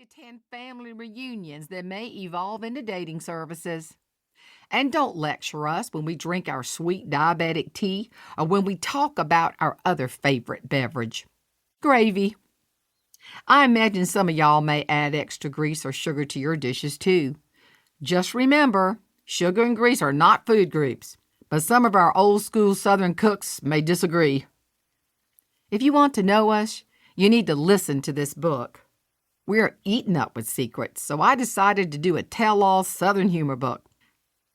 attend family reunions that may evolve into dating services. And don't lecture us when we drink our sweet diabetic tea or when we talk about our other favorite beverage, gravy. I imagine some of y'all may add extra grease or sugar to your dishes too. Just remember, sugar and grease are not food groups, but some of our old school Southern cooks may disagree. If you want to know us, you need to listen to this book. We're eaten up with secrets, so I decided to do a tell-all Southern humor book.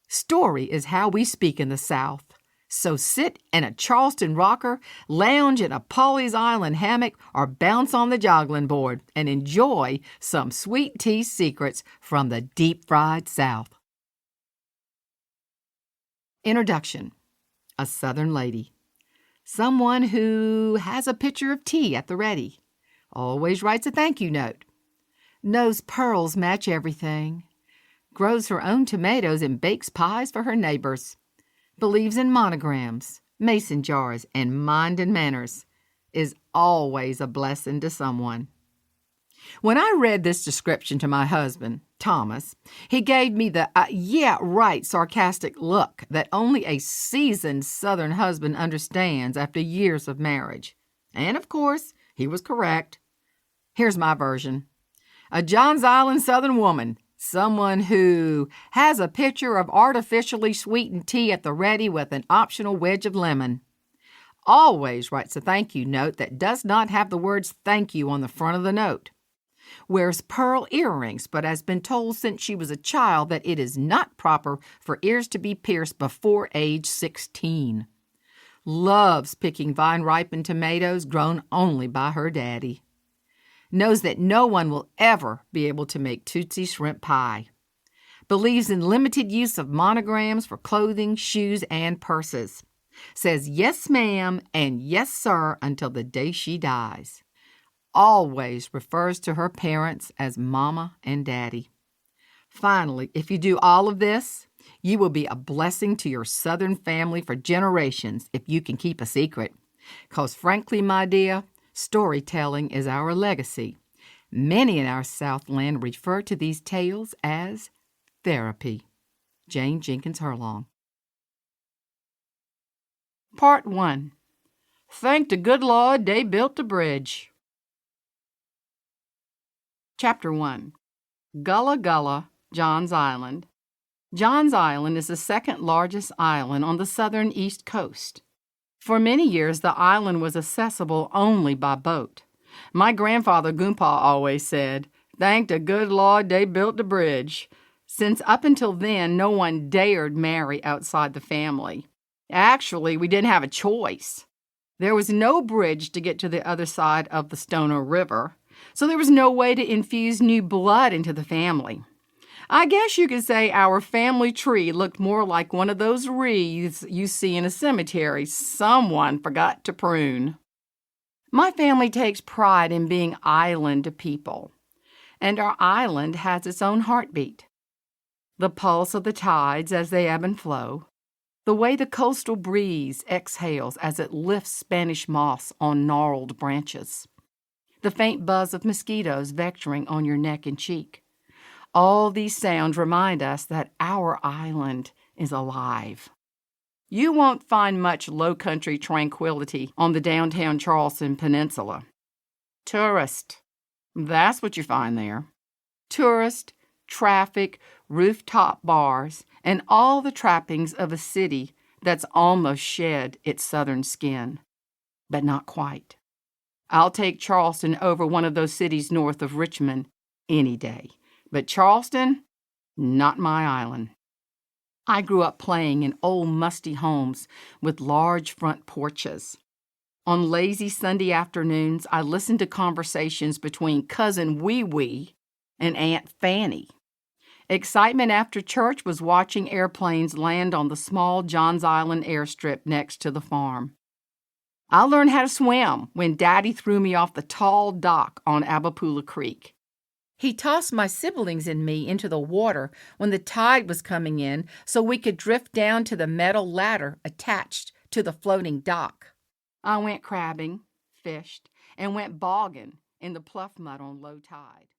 Story is how we speak in the South. So sit in a Charleston rocker, lounge in a Pawleys Island hammock, or bounce on the joggling board and enjoy some sweet tea secrets from the deep-fried South. Introduction. A Southern lady. Someone who has a pitcher of tea at the ready. Always writes a thank you note. Knows pearls match everything. Grows her own tomatoes and bakes pies for her neighbors. Believes in monograms, mason jars, and mind and manners. Is always a blessing to someone. When I read this description to my husband, Thomas, he gave me the sarcastic look that only a seasoned Southern husband understands after years of marriage. And of course, he was correct. Here's my version. A Johns Island Southern woman, someone who has a pitcher of artificially sweetened tea at the ready with an optional wedge of lemon. Always writes a thank you note that does not have the words thank you on the front of the note. Wears pearl earrings, but has been told since she was a child that it is not proper for ears to be pierced before age 16. Loves picking vine-ripened tomatoes grown only by her daddy. Knows that no one will ever be able to make Tootsie shrimp pie. Believes in limited use of monograms for clothing, shoes, and purses. Says yes, ma'am, and yes, sir, until the day she dies. Always refers to her parents as mama and daddy. Finally, if you do all of this, you will be a blessing to your Southern family for generations if you can keep a secret. 'Cause frankly, my dear, storytelling is our legacy. Many in our Southland refer to these tales as therapy. Jane Jenkins Herlong. Part 1. Thank the good Lord they built the bridge. Chapter 1. Gullah Gullah, Johns Island. Johns Island is the second largest island on the southern east coast. For many years, the island was accessible only by boat. My grandfather Goompa always said, "Thank the good Lord they built the bridge," since up until then, no one dared marry outside the family. Actually, we didn't have a choice. There was no bridge to get to the other side of the Stono River, so there was no way to infuse new blood into the family. I guess you could say our family tree looked more like one of those wreaths you see in a cemetery someone forgot to prune. My family takes pride in being island people, and our island has its own heartbeat. The pulse of the tides as they ebb and flow, the way the coastal breeze exhales as it lifts Spanish moss on gnarled branches, the faint buzz of mosquitoes vectoring on your neck and cheek. All these sounds remind us that our island is alive. You won't find much low-country tranquility on the downtown Charleston Peninsula. Tourist, that's what you find there. Tourist, traffic, rooftop bars, and all the trappings of a city that's almost shed its southern skin. But not quite. I'll take Charleston over one of those cities north of Richmond any day. But Charleston, not my island. I grew up playing in old musty homes with large front porches. On lazy Sunday afternoons, I listened to conversations between Cousin Wee Wee and Aunt Fanny. Excitement after church was watching airplanes land on the small Johns Island airstrip next to the farm. I learned how to swim when Daddy threw me off the tall dock on Abapula Creek. He tossed my siblings and me into the water when the tide was coming in so we could drift down to the metal ladder attached to the floating dock. I went crabbing, fished, and went bogging in the pluff mud on low tide.